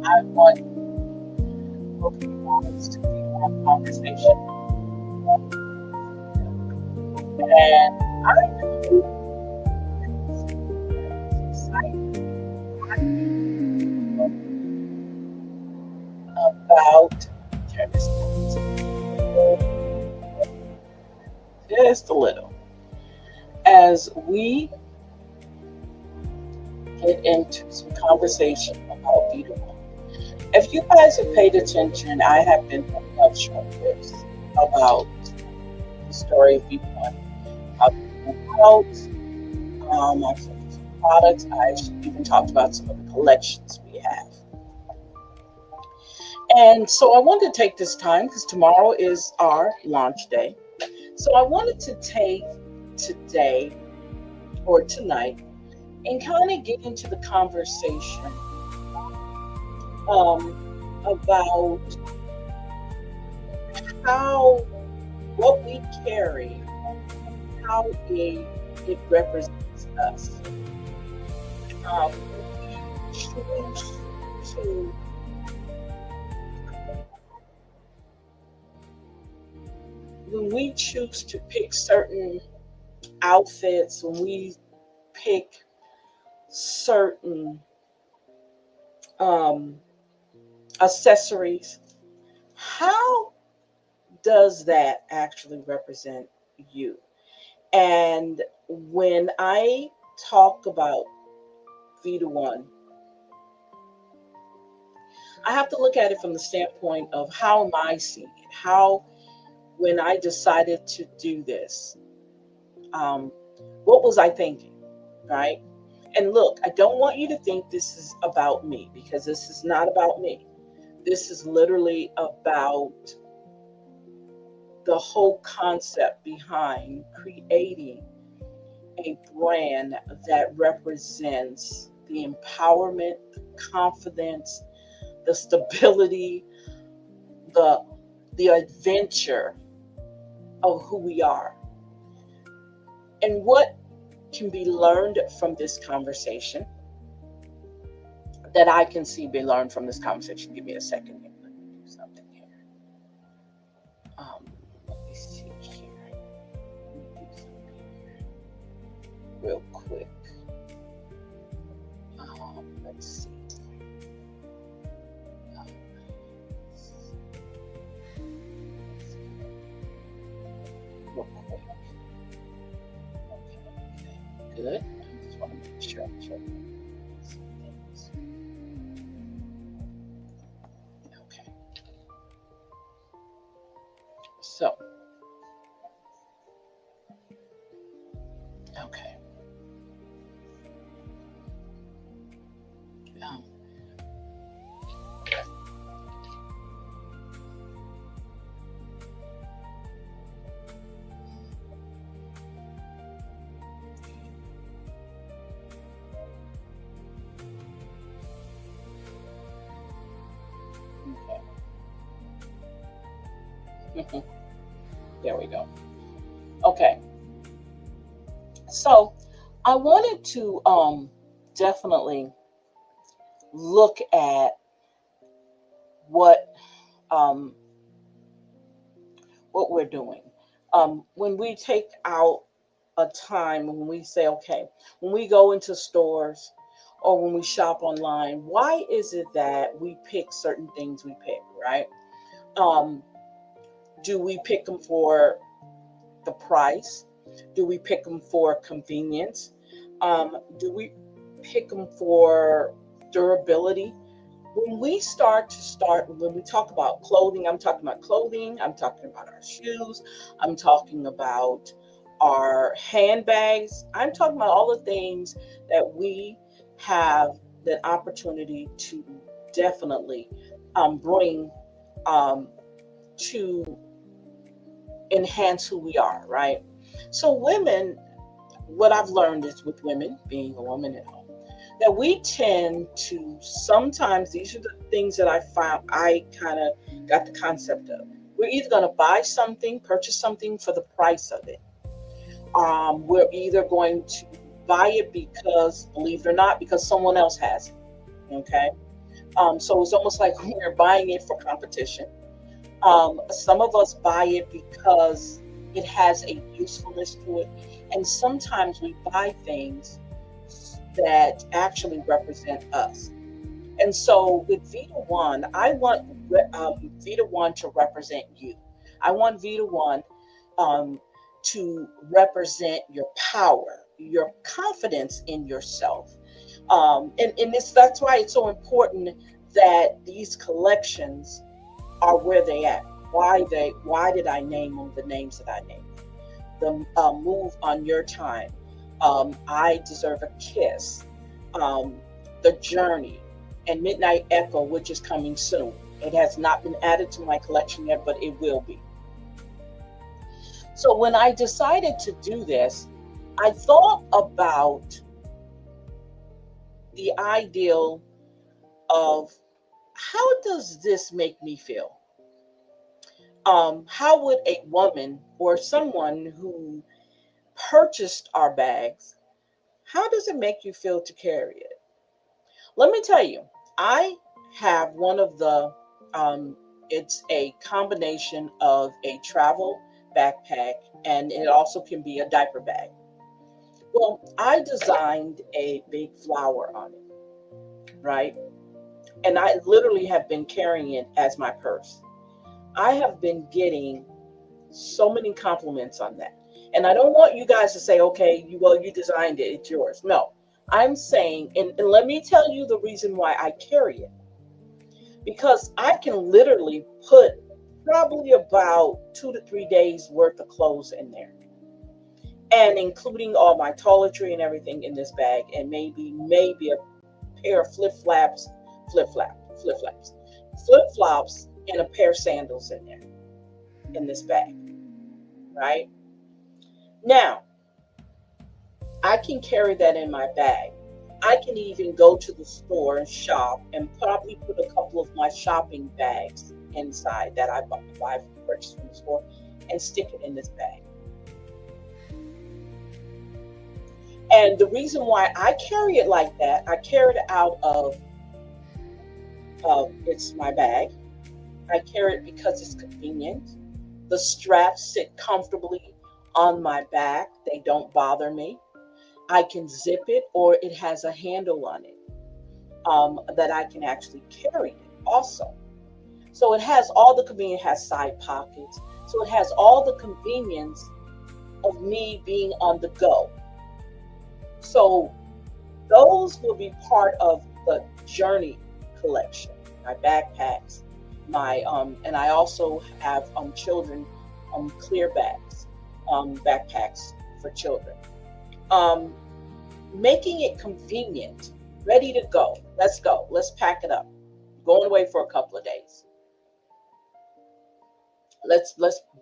I want to welcome you guys to Veda One Conversation. And I know it's exciting about turn this just a little as we get into some conversation about Veda One. If you guys have paid attention, I have been putting up short clips about the story of Veda One, how it came out. I've seen some products. I've even talked about some of the collections we have. And so I wanted to take this time because tomorrow is our launch day. So I wanted to take today or tonight and kind of get into the conversation about how what we carry, how it represents us. We choose to when we choose to pick certain outfits, when we pick certain um, accessories, how does that actually represent you? And when I talk about Veda One, I have to look at it from the standpoint of how am I seeing it? How, when I decided to do this, um, what was I thinking, right? And look, I don't want you to think this is about me because this is not about me. This is literally about the whole concept behind creating a brand that represents the empowerment, the confidence, the stability, the the adventure of who we are. And what can be learned from this conversation that I can see be learned from this conversation. Give me a second here. Let me do something here. Let me see here. Let me do something here real quick. Let's see. Um, Real quick. Okay. Good. I just want to make sure I'm checking some things. Okay. So, okay. Um, okay. There we go. Okay. So, I wanted to definitely look at what um, what we're doing. When we take out a time when we say, okay, when we go into stores or when we shop online, why is it that we pick certain things we pick, right? Um, do we pick them for the price? Do we pick them for convenience? Do we pick them for durability? When we talk about clothing, I'm talking about clothing, I'm talking about our shoes, I'm talking about our handbags, I'm talking about all the things that we have the opportunity to definitely bring um, to enhance who we are, right? So, women, what I've learned is with women, being a woman at home, that we tend to sometimes, these are the things that I found I kind of got the concept of. We're either going to buy something, purchase something for the price of it. We're either going to buy it because, believe it or not, because someone else has it. Okay. So it's almost like we're buying it for competition. Some of us buy it because it has a usefulness to it. And sometimes we buy things that actually represent us. And so with Veda One, I want Veda One to represent you. I want Veda One um, to represent your power, your confidence in yourself. And that's why it's so important that these collections are where they at. Why did I name them the names that I named? The Move on Your Time, I Deserve a Kiss, um, The Journey, and Midnight Echo, which is coming soon. It has not been added to my collection yet, but it will be. So when I decided to do this, I thought about the ideal of how does this make me feel? How would a woman or someone who purchased our bags, how does it make you feel to carry it? Let me tell you, I have one of the, it's a combination of a travel backpack and it also can be a diaper bag. Well, I designed a big flower on it, right? And I literally have been carrying it as my purse. I have been getting so many compliments on that. And I don't want you guys to say, okay, you designed it, it's yours. No, I'm saying, and let me tell you the reason why I carry it. Because I can literally put probably about 2 to 3 days worth of clothes in there. And including all my toiletry and everything in this bag, and maybe a pair of flip flops, and a pair of sandals in there in this bag, right? Now, I can carry that in my bag. I can even go to the store and shop and probably put a couple of my shopping bags inside that I purchased from the store and stick it in this bag. And the reason why I carry it like that, I carry it out of it's my bag. I carry it because it's convenient. The straps sit comfortably on my back. They don't bother me. I can zip it or it has a handle on it that I can actually carry it also. So it has all the convenience, it has side pockets. So it has all the convenience of me being on the go. So those will be part of the Journey collection, my backpacks, and I also have children clear bags, backpacks for children. Making it convenient, ready to go. Let's go. Let's pack it up. Going away for a couple of days. Let's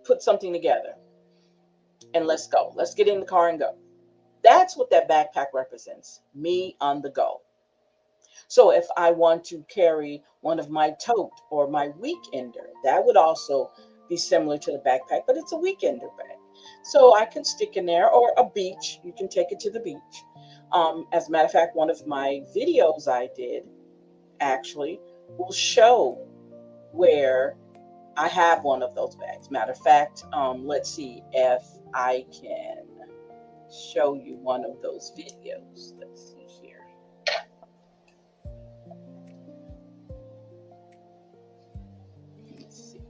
put something together and let's go. Let's get in the car and go. That's what that backpack represents, me on the go. So if I want to carry one of my tote or my weekender, that would also be similar to the backpack, but it's a weekender bag. So I can stick in there, or a beach, you can take it to the beach. As a matter of fact, one of my videos I did actually will show where I have one of those bags. Matter of fact, let's see if I can show you one of those videos. Let's see here. Let's see.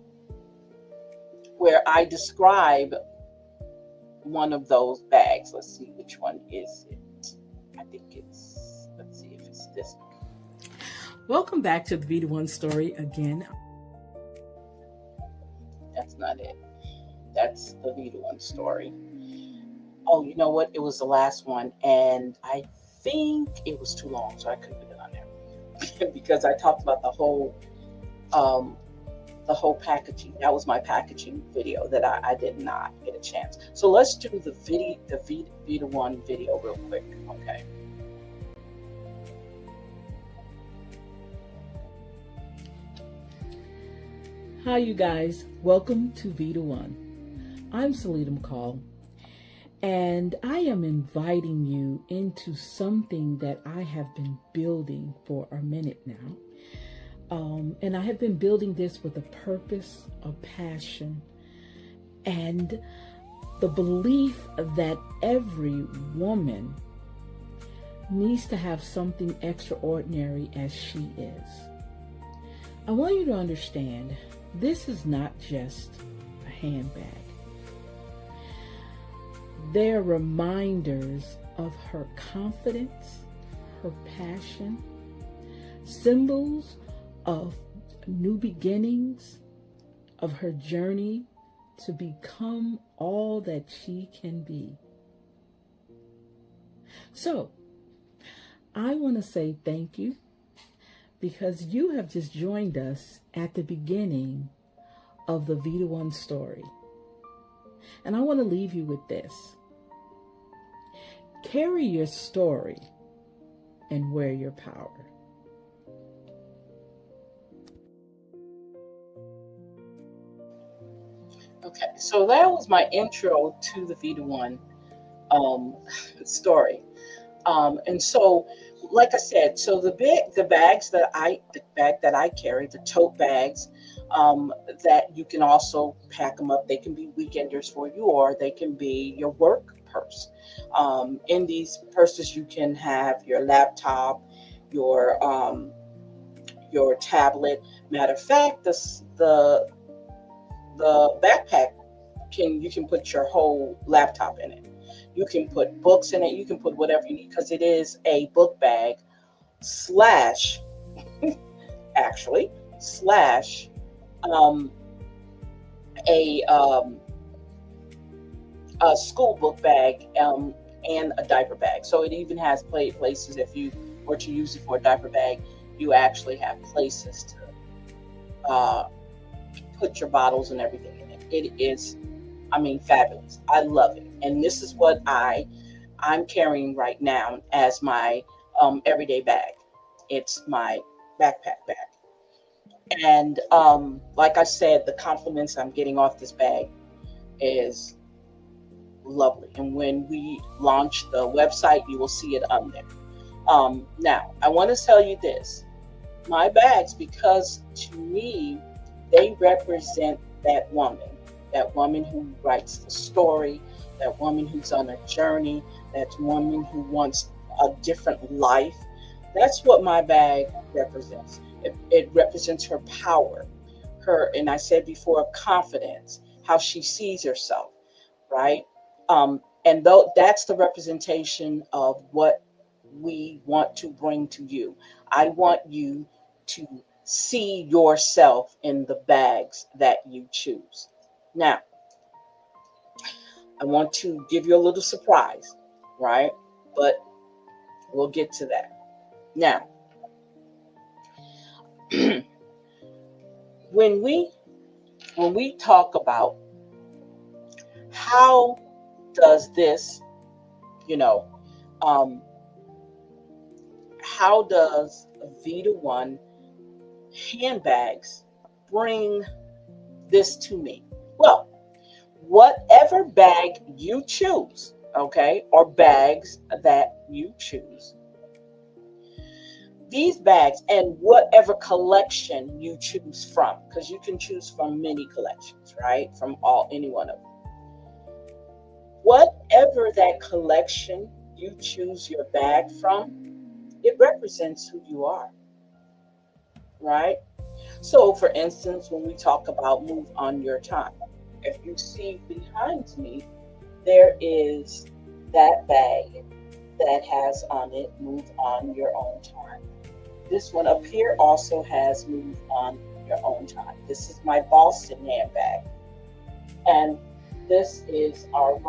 Where I describe one of those bags. Let's see, which one is it? I think let's see if it's this one. Welcome back to the Veda One story again. That's not it. That's the Veda One story. Oh, you know what? It was the last one, and I think it was too long, so I couldn't put it on there because I talked about the whole packaging. That was my packaging video that I did not get a chance. So let's do the Veda One video real quick, okay? Hi, you guys. Welcome to Veda One. I'm Selena McCall, and I am inviting you into something that I have been building for a minute now. And I have been building this with a purpose, a passion, and the belief that every woman needs to have something extraordinary as she is. I want you to understand, this is not just a handbag. They're reminders of her confidence, her passion, symbols of new beginnings, of her journey to become all that she can be. So, I want to say thank you, because you have just joined us at the beginning of the Veda One story. And I want to leave you with this. Carry your story and wear your power. Okay, so that was my intro to the Veda One um, story. And so, like I said, so the bags the bag that I carry, the tote bags, that you can also pack them up. They can be weekenders for you, or they can be your work purse. In these purses, you can have your laptop, your your tablet. Matter of fact, the backpack you can put your whole laptop in it. You can put books in it. You can put whatever you need, because it is a book bag slash actually slash um, a a school book bag, and a diaper bag. So it even has places, if you were to use it for a diaper bag, you actually have places to put your bottles and everything in it. It is, I mean, fabulous. I love it. And this is what I'm carrying right now as my everyday bag. It's my backpack bag. And like I said, the compliments I'm getting off this bag is lovely. And when we launch the website, you will see it on there. Now, I want to tell you this. My bags, because to me, they represent that woman who writes the story, that woman who's on a journey, that woman who wants a different life. That's what my bag represents. It represents her power, and I said before, confidence, how she sees herself, right? And though that's the representation of what we want to bring to you. I want you to see yourself in the bags that you choose. Now, I want to give you a little surprise, right? But we'll get to that. Now, when we talk about how does this, you know, um, how does Veda One handbags bring this to me? Well, whatever bag you choose, okay, or bags that you choose, these bags, and whatever collection you choose from, because you can choose from many collections, right? From any one of them. Whatever that collection you choose your bag from, it represents who you are, right? So, for instance, when we talk about move on your time, if you see behind me, there is that bag that has on it move on your own time. This one up here also has move on your own time. This is my Boston handbag. And this is our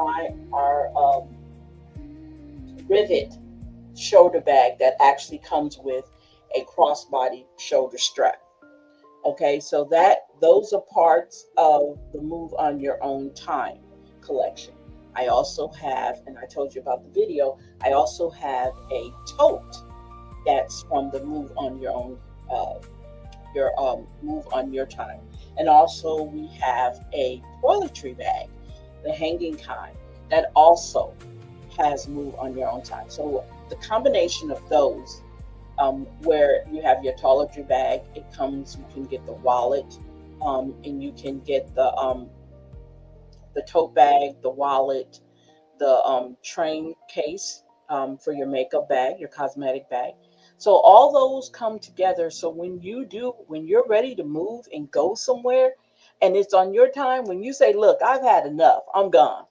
rivet shoulder bag that actually comes with a crossbody shoulder strap. Okay, so those are parts of the Move on Your Own Time collection. I also have, and I told you about the video, I also have a tote that's from the Move on Your Own, Move on Your Time. And also we have a toiletry bag, the hanging kind, that also has Move on Your Own Time. So the combination of those where you have your toiletry bag. It comes, you can get the wallet, and you can get the tote bag, the wallet, the train case for your makeup bag, your cosmetic bag. So all those come together. So when you're ready to move and go somewhere, and it's on your time, when you say, "Look, I've had enough. I'm gone."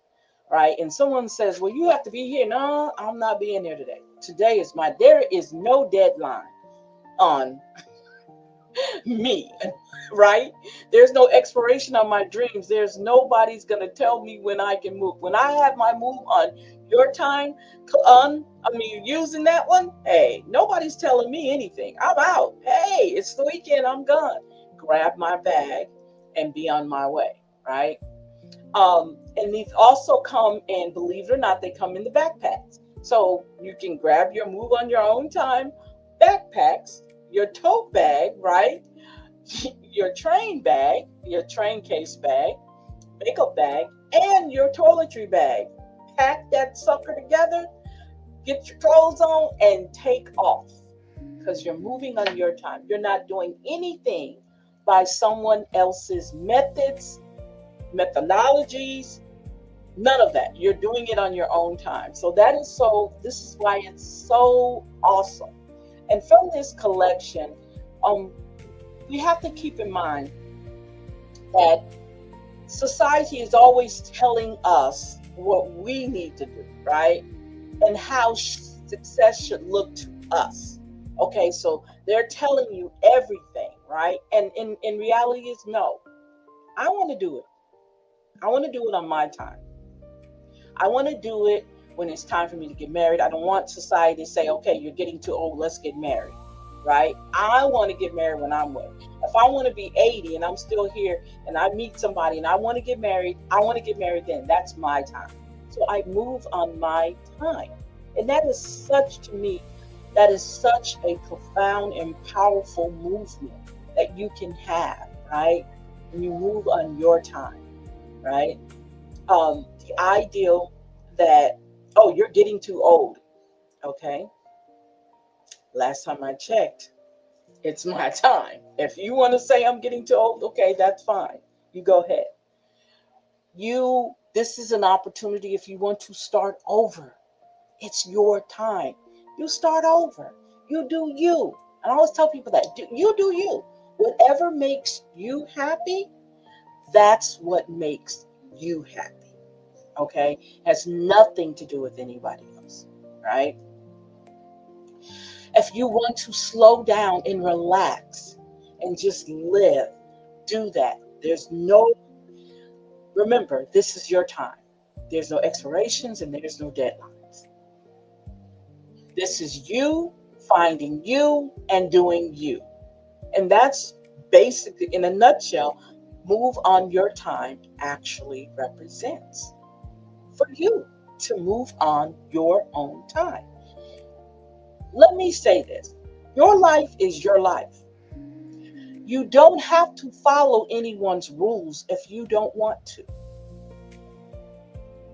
Right? And someone says, "Well, you have to be here." No, I'm not being there today. Today is there is no deadline on me, right? There's no expiration on my dreams. There's nobody's gonna tell me when I can move. When I have my move on your time, using that one. Hey, nobody's telling me anything. I'm out. Hey, it's the weekend. I'm gone. Grab my bag and be on my way. Right. And these also come in, believe it or not, they come in the backpacks. So you can grab your move on your own time backpacks, your tote bag, right? Your train bag, your train case bag, makeup bag, and your toiletry bag. Pack that sucker together, get your clothes on, and take off because you're moving on your time. You're not doing anything by someone else's methodologies, none of that. You're doing it on your own time. So this is why it's so awesome. And from this collection, we have to keep in mind that society is always telling us what we need to do, right? And how success should look to us. Okay, so they're telling you everything, right? And in reality is no. I want to do it. I want to do it on my time. I want to do it when it's time for me to get married. I don't want society to say, okay, you're getting too old, let's get married, right? I want to get married when I'm ready. If I want to be 80 and I'm still here and I meet somebody and I want to get married, I want to get married then. That's my time. So I move on my time. And that is to me, that is such a profound and powerful movement that you can have, right? When you move on your time, right? The ideal that, oh, you're getting too old. Okay. Last time I checked, it's my time. If you want to say I'm getting too old, okay, that's fine. You go ahead. This is an opportunity if you want to start over. It's your time. You start over. You do you. And I always tell people that you do you. Whatever makes you happy, that's what makes you happy. Okay? Has nothing to do with anybody else, right? If you want to slow down and relax and just live, do that. Remember, this is your time. There's no expirations and there's no deadlines. This is you finding you and doing you. And that's basically, in a nutshell, move on your time actually represents for you to move on your own time. Let me say this. Your life is your life. You don't have to follow anyone's rules if you don't want to.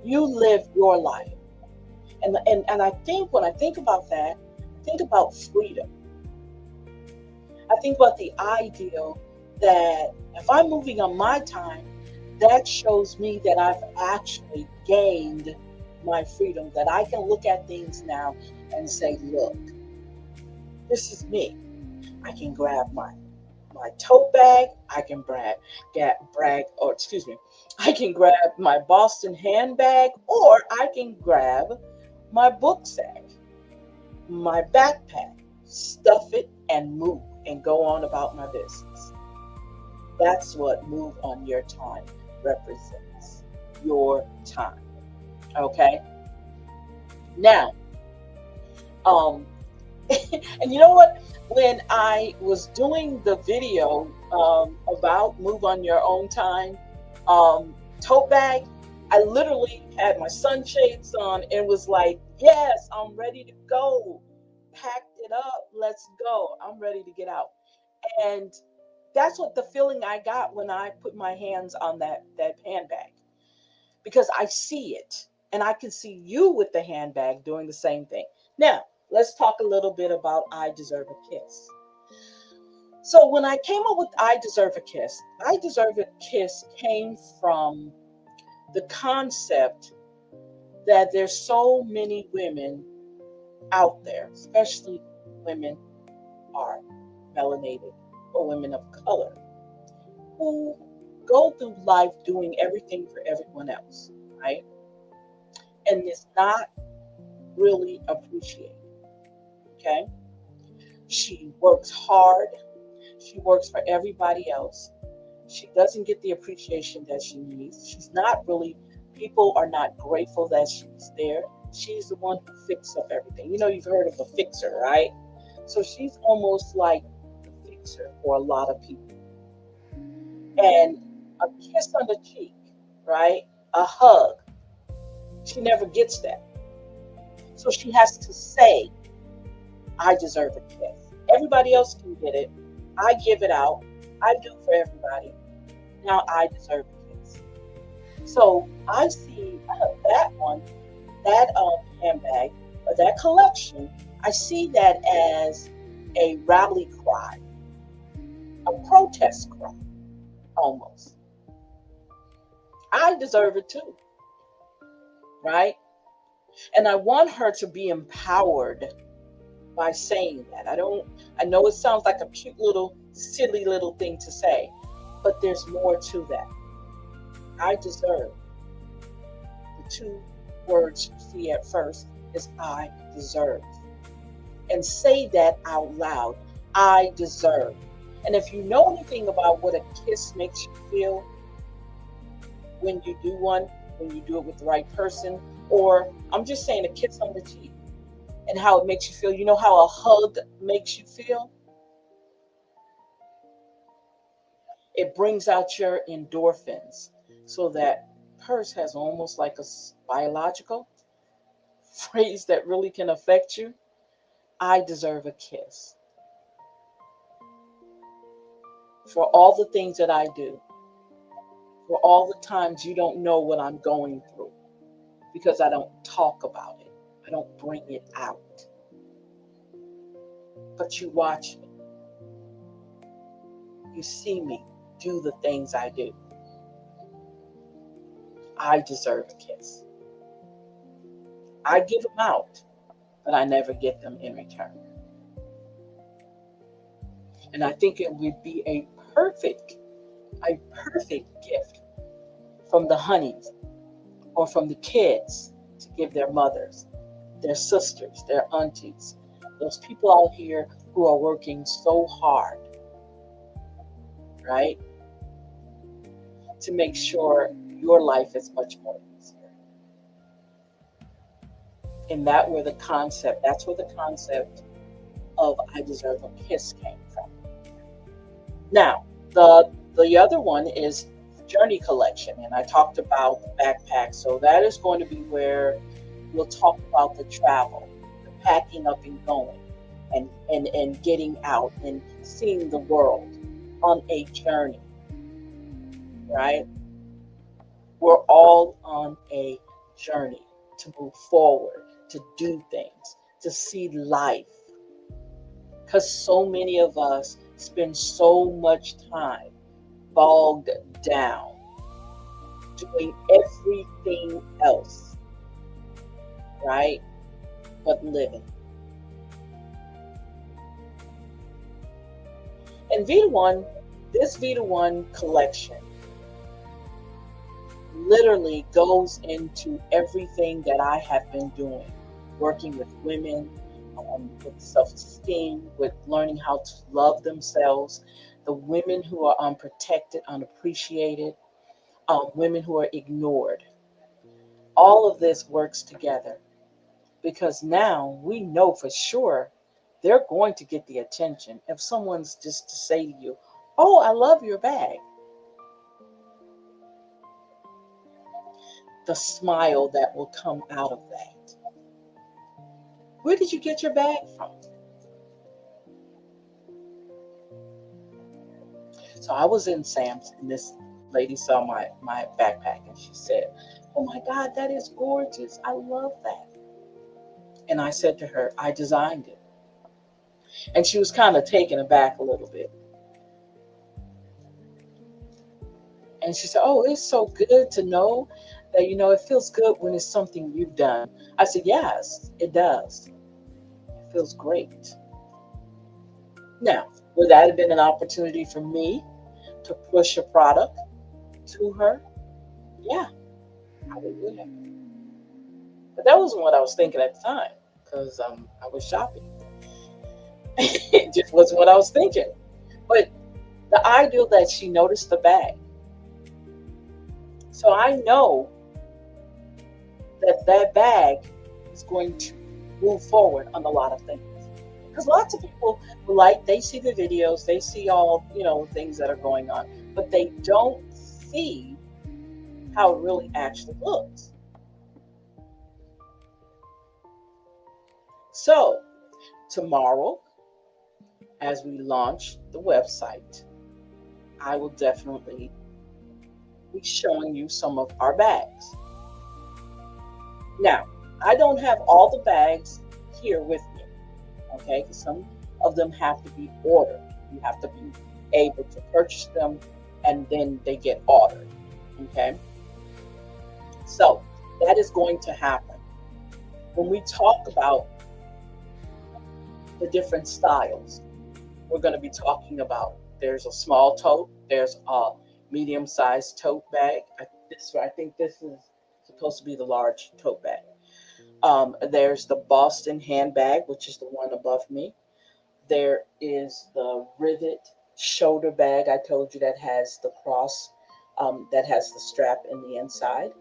You live your life. And I think when I think about that, I think about freedom. I think about the ideal that if I'm moving on my time, that shows me that I've actually gained my freedom, that I can look at things now and say, look, this is me. I can grab my tote bag, I can I can grab my Boston handbag, or I can grab my book sack, my backpack, stuff it and move and go on about my business. That's what move on your time represents. Your time. Okay? Now, and you know what? When I was doing the video about move on your own time, tote bag, I literally had my sunshades on and was like, yes, I'm ready to go. Packed it up. Let's go. I'm ready to get out. And that's what the feeling I got when I put my hands on that handbag, because I see it and I can see you with the handbag doing the same thing. Now, let's talk a little bit about I Deserve a Kiss. So when I came up with I Deserve a Kiss came from the concept that there's so many women out there, especially women are melanated or women of color, who go through life doing everything for everyone else, right? And it's not really appreciated. Okay. She works hard. She works for everybody else. She doesn't get the appreciation that she needs. She's not really, people are not grateful that she's there. She's the one who fixes up everything. You know, you've heard of a fixer, right? So she's almost like the fixer for a lot of people. And a kiss on the cheek, right? A hug. She never gets that. So she has to say, I deserve a kiss. Everybody else can get it. I give it out. I do for everybody. Now I deserve a kiss. So I see that one, that handbag, or that collection, I see that as a rally cry, a protest cry, almost. I deserve it too, right? And I want her to be empowered by saying that. I know it sounds like a cute little, silly little thing to say, but there's more to that. I deserve. The two words you see at first is I deserve. And say that out loud. I deserve. And if you know anything about what a kiss makes you feel when you do one, when you do it with the right person, or I'm just saying a kiss on the cheek and how it makes you feel. You know how a hug makes you feel? It brings out your endorphins. So that purse has almost like a biological phrase that really can affect you. I deserve a kiss for all the things that I do, for all the times you don't know what I'm going through because I don't talk about it. I don't bring it out. But you watch me. You see me do the things I do. I deserve a kiss. I give them out, but I never get them in return. And I think it would be a perfect gift from the honeys or from the kids to give their mothers, their sisters, their aunties, those people out here who are working so hard, right? To make sure your life is much more easier. And that's where the concept of I deserve a kiss came from. Now, the other one is journey collection, and I talked about the backpack. So that is going to be where we'll talk about the travel, the packing up and going, and getting out and seeing the world on a journey, right? We're all on a journey to move forward, to do things, to see life. Because so many of us spend so much time bogged down doing everything else, right? But living. And this Veda One collection literally goes into everything that I have been doing, working with women, with self-esteem, with learning how to love themselves, the women who are unprotected, unappreciated, women who are ignored. All of this works together because now we know for sure they're going to get the attention if someone's just to say to you, oh, I love your bag. The smile that will come out of that. Where did you get your bag from? So I was in Sam's and this lady saw my backpack and she said, oh my God, that is gorgeous. I love that. And I said to her, I designed it. And she was kind of taken aback a little bit. And she said, oh, it's so good to know that, it feels good when it's something you've done. I said, yes, it does. It feels great. Now, would that have been an opportunity for me to push a product to her? Yeah, I would have. But that wasn't what I was thinking at the time because I was shopping. It just wasn't what I was thinking. But the ideal that she noticed the bag. So I know that bag is going to move forward on a lot of things. Because lots of people they see the videos, they see all, things that are going on, but they don't see how it really actually looks. So tomorrow, as we launch the website, I will definitely be showing you some of our bags. Now, I don't have all the bags here with me, okay? Because some of them have to be ordered. You have to be able to purchase them, and then they get ordered, okay? So that is going to happen. When we talk about the different styles, we're going to be talking about there's a small tote, there's a medium-sized tote bag. I think this is supposed to be the large tote bag. There's the Boston handbag, which is the one above me. There is the rivet shoulder bag I told you that has the cross, that has the strap in the inside.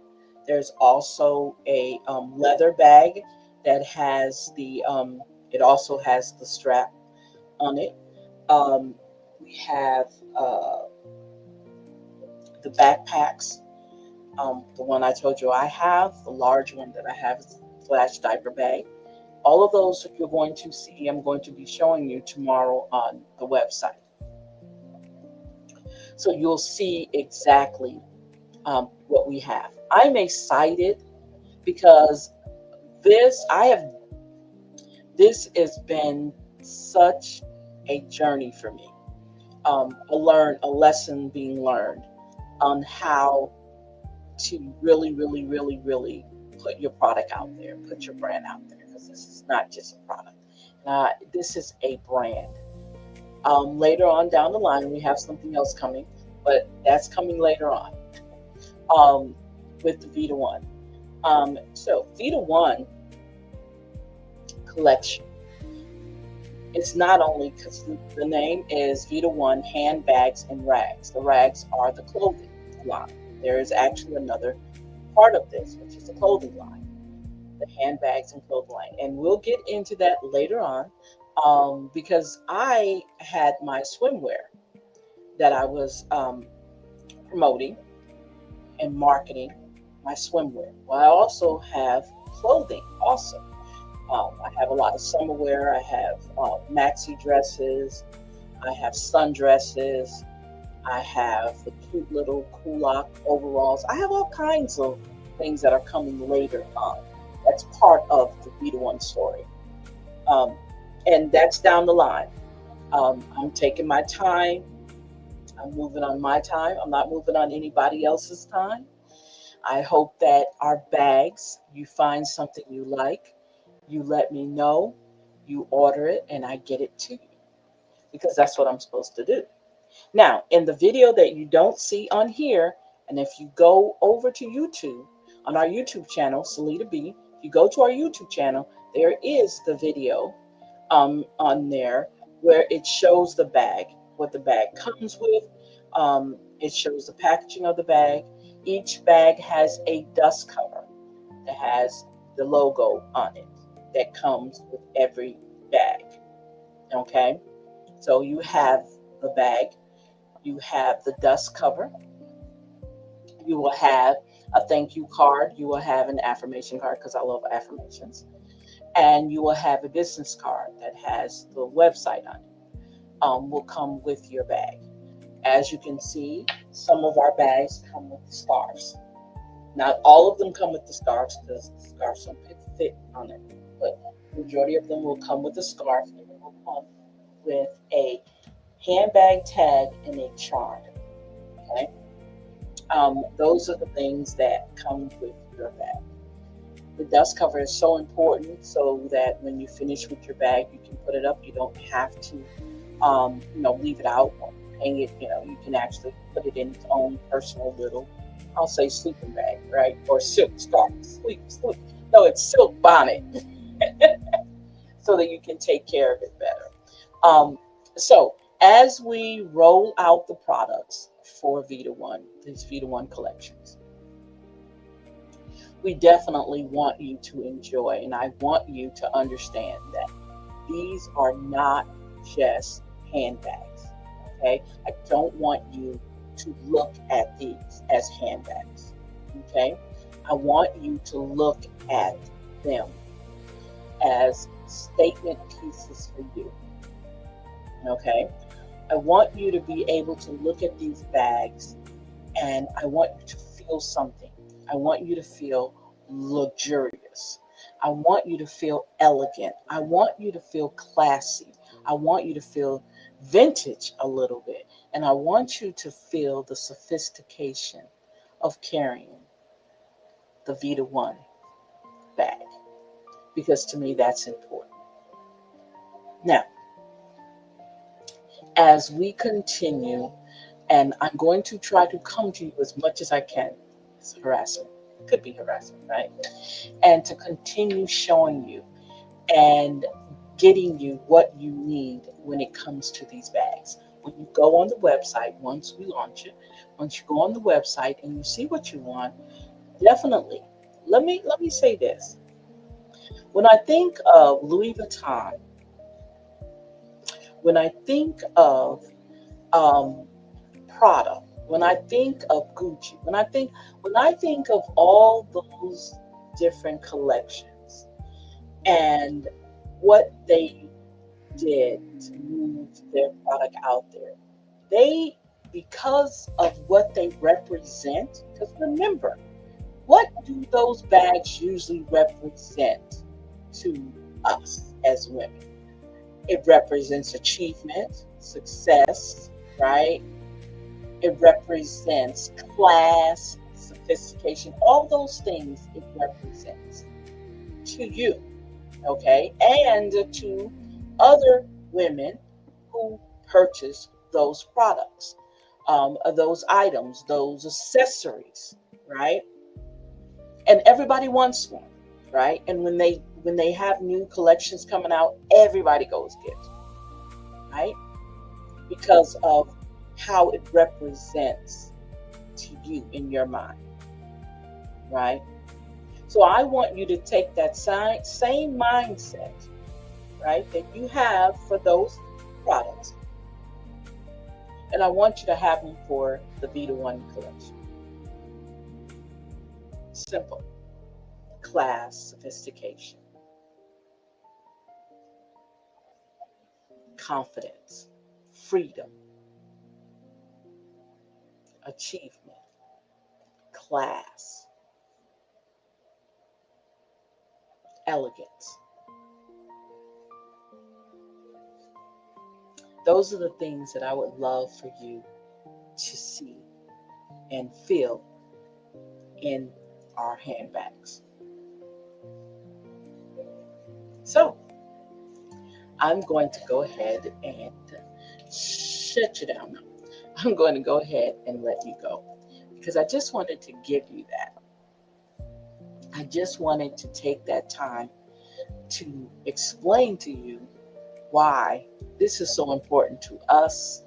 There's also a leather bag that has it also has the strap on it. We have the backpacks. The one I told you I have, the large one that I have is the flash diaper bag. All of those that you're going to see, I'm going to be showing you tomorrow on the website. So you'll see exactly what we have. I'm excited because this has been such a journey for me. A lesson being learned on how to really, really, really, really put your product out there, put your brand out there, because this is not just a product. This is a brand. Later on down the line, we have something else coming, but that's coming later on with the Veda One. So Veda One collection. It's not only because the name is Veda One Handbags and Rags. The rags are the clothing line. There is actually another part of this, which is the clothing line, the handbags and clothing line. And we'll get into that later on because I had my swimwear that I was promoting and marketing my swimwear. Well, I also have clothing also. I have a lot of summer wear. I have maxi dresses. I have sundresses. I have the cute little culotte overalls. I have all kinds of things that are coming later on. That's part of the Veda One story. And that's down the line. I'm taking my time. I'm moving on my time. I'm not moving on anybody else's time. I hope that our bags, you find something you like, you let me know, you order it, and I get it to you. Because that's what I'm supposed to do. Now, in the video that you don't see on here, and if you go over to YouTube, on our YouTube channel, Salita B, if you go to our YouTube channel, there is the video on there where it shows the bag, what the bag comes with. It shows the packaging of the bag. Each bag has a dust cover that has the logo on it that comes with every bag. Okay? So you have the bag, you have the dust cover, you will have a thank you card, you will have an affirmation card because I love affirmations, and you will have a business card that has the website on it. Will come with your bag. As you can see, some of our bags come with the scarves. Not all of them come with the scarves because the scarves don't fit on it. but the majority of them will come with a scarf and it will come with a handbag tag and a charm. Okay, those are the things that come with your bag. The dust cover is so important so that when you finish with your bag, you can put it up. You don't have to, leave it out or hang it. You can actually put it in its own personal little, I'll say sleeping bag, right? Or silk scarf, sleep. No, it's silk bonnet, so that you can take care of it better. So as we roll out the products for Veda One, these Veda One collections, we definitely want you to enjoy, and I want you to understand that these are not just handbags. Okay, I don't want you to look at these as handbags. Okay, I want you to look at them as statement pieces for you. Okay, I want you to be able to look at these bags and I want you to feel something. I want you to feel luxurious. I want you to feel elegant. I want you to feel classy. I want you to feel vintage a little bit. And I want you to feel the sophistication of carrying the Veda One bag, because to me that's important. Now, as we continue, and I'm going to try to come to you as much as I can. It's harassment. It could be harassment, right? And to continue showing you and getting you what you need when it comes to these bags. When you go on the website, once we launch it, once you go on the website and you see what you want, definitely, let me say this. When I think of Louis Vuitton, when I think of Prada, when I think of Gucci, when I think of all those different collections and what they did to move their product out there, because of what they represent, because remember, what do those bags usually represent to us as women? It represents achievement, success, right? It represents class, sophistication, all those things it represents to you, okay? And to other women who purchase those products, those items, those accessories, right? And everybody wants one, right? And when they have new collections coming out, everybody goes get it, right? Because of how it represents to you in your mind, right? So I want you to take that same mindset, right, that you have for those products, and I want you to have them for the Veda One collection. Simple. Class, sophistication, confidence, freedom, achievement, class, elegance. Those are the things that I would love for you to see and feel in our handbags. So I'm going to go ahead and shut you down now. I'm going to go ahead and let you go because I just wanted to give you that. I just wanted to take that time to explain to you why this is so important to us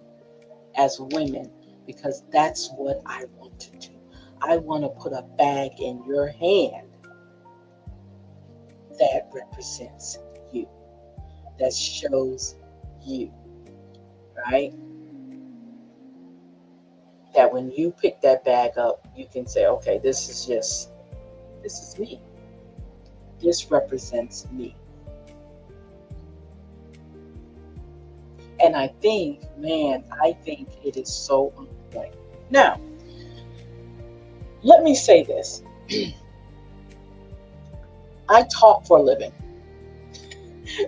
as women, because that's what I want to do. I want to put a bag in your hand that represents you, that shows you, right? That when you pick that bag up, you can say, okay, this is me. This represents me. And I think it is so on point. Now, let me say this. I talk for a living.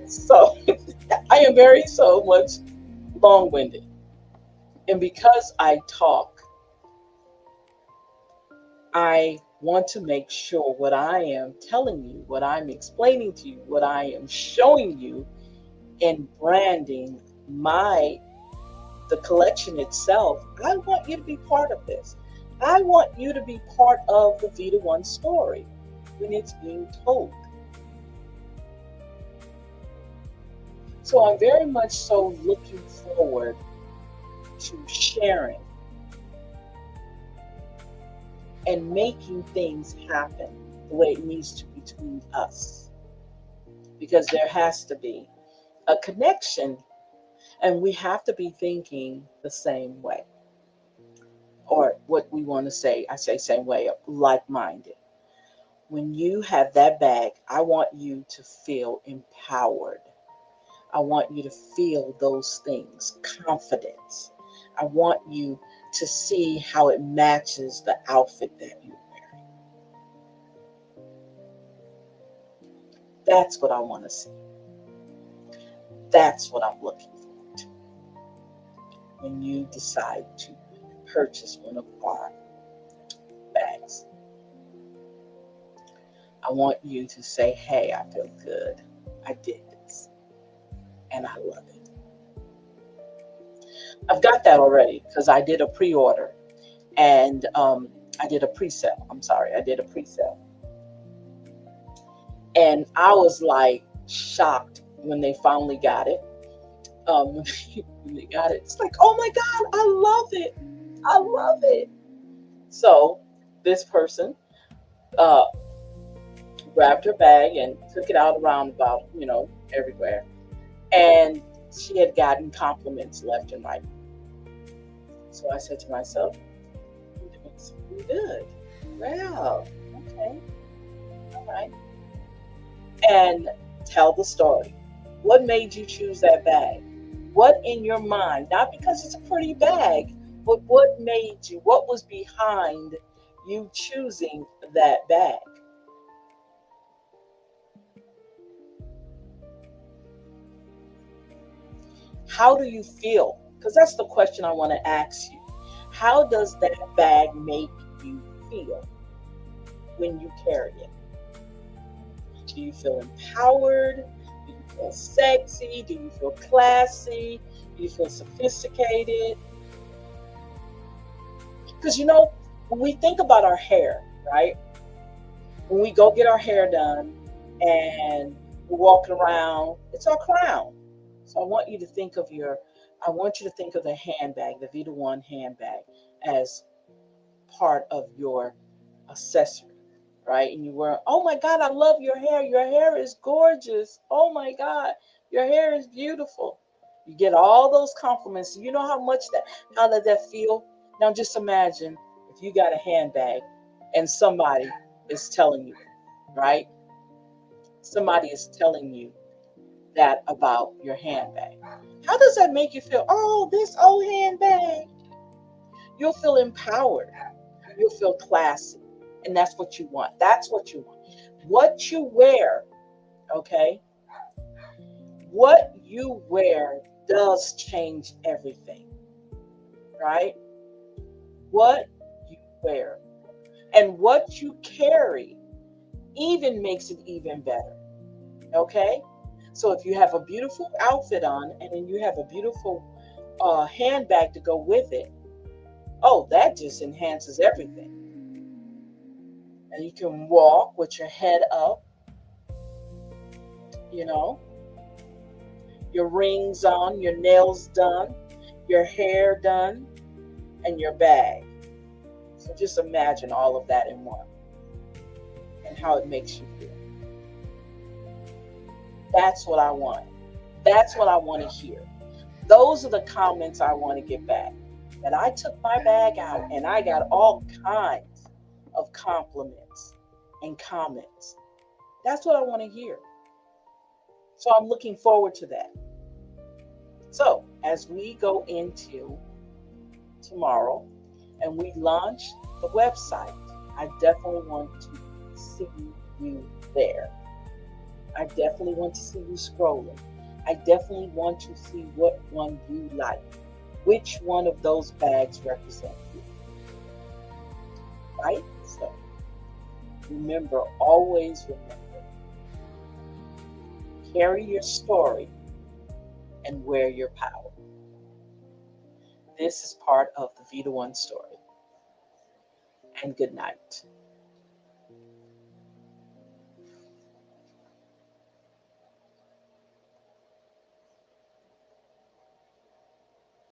So I am very so much long-winded. And because I talk, I want to make sure what I am telling you, what I'm explaining to you, what I am showing you in branding my the collection itself. I want you to be part of this. I want you to be part of the Veda One story when it's being told. So I'm very much so looking forward to sharing and making things happen the way it needs to between us. Because there has to be a connection and we have to be thinking the same way. Or what we want to say, I say same way, like minded. When you have that bag, I want you to feel empowered. I want you to feel those things, confidence. I want you to see how it matches the outfit that you're wearing. That's what I want to see. That's what I'm looking forward to when you decide to purchase one of our bags. I want you to say, hey, I feel good. I did this. And I love it. I've got that already because I did a pre-order and I did a pre-sale. I'm sorry, I did a pre-sale. And I was like shocked when they finally got it. When they got it, it's like, oh my God, I love it. I love it. So this person uh, grabbed her bag and took it out around about, everywhere. And she had gotten compliments left and right. So I said to myself, you're doing something good. Wow. Okay. All right. And tell the story. What made you choose that bag? What in your mind, not because it's a pretty bag, but what made you, what was behind you choosing that bag? How do you feel? Because that's the question I want to ask you. How does that bag make you feel when you carry it? Do you feel empowered? Do you feel sexy? Do you feel classy? Do you feel sophisticated? Because when we think about our hair, right? When we go get our hair done and we're walking around, it's our crown. So I want you to think of the handbag, the Veda One handbag, as part of your accessory, right? And you were, oh my God, I love your hair. Your hair is gorgeous. Oh my God, your hair is beautiful. You get all those compliments. You know how does that feel? Now just imagine if you got a handbag and somebody is telling you, right? Somebody is telling you that about your handbag. How does that make you feel? Oh, this old handbag. You'll feel empowered. You'll feel classy. And that's what you want. That's what you want. What you wear, okay? What you wear does change everything, right? What you wear and what you carry even makes it even better, okay? So if you have a beautiful outfit on and then you have a beautiful handbag to go with it, oh, that just enhances everything. And you can walk with your head up, you know, your rings on, your nails done, your hair done, and your bag. So just imagine all of that in one and how it makes you feel. That's what I want. That's what I want to hear. Those are the comments I want to get back. That I took my bag out and I got all kinds of compliments and comments. That's what I want to hear. So I'm looking forward to that. So as we go into tomorrow and we launch the website, I definitely want to see you there. I definitely want to see you scrolling. I definitely want to see what one you like. Which one of those bags represent you, right? So remember, always remember, carry your story and wear your power. This is part of the Veda One story. And good night.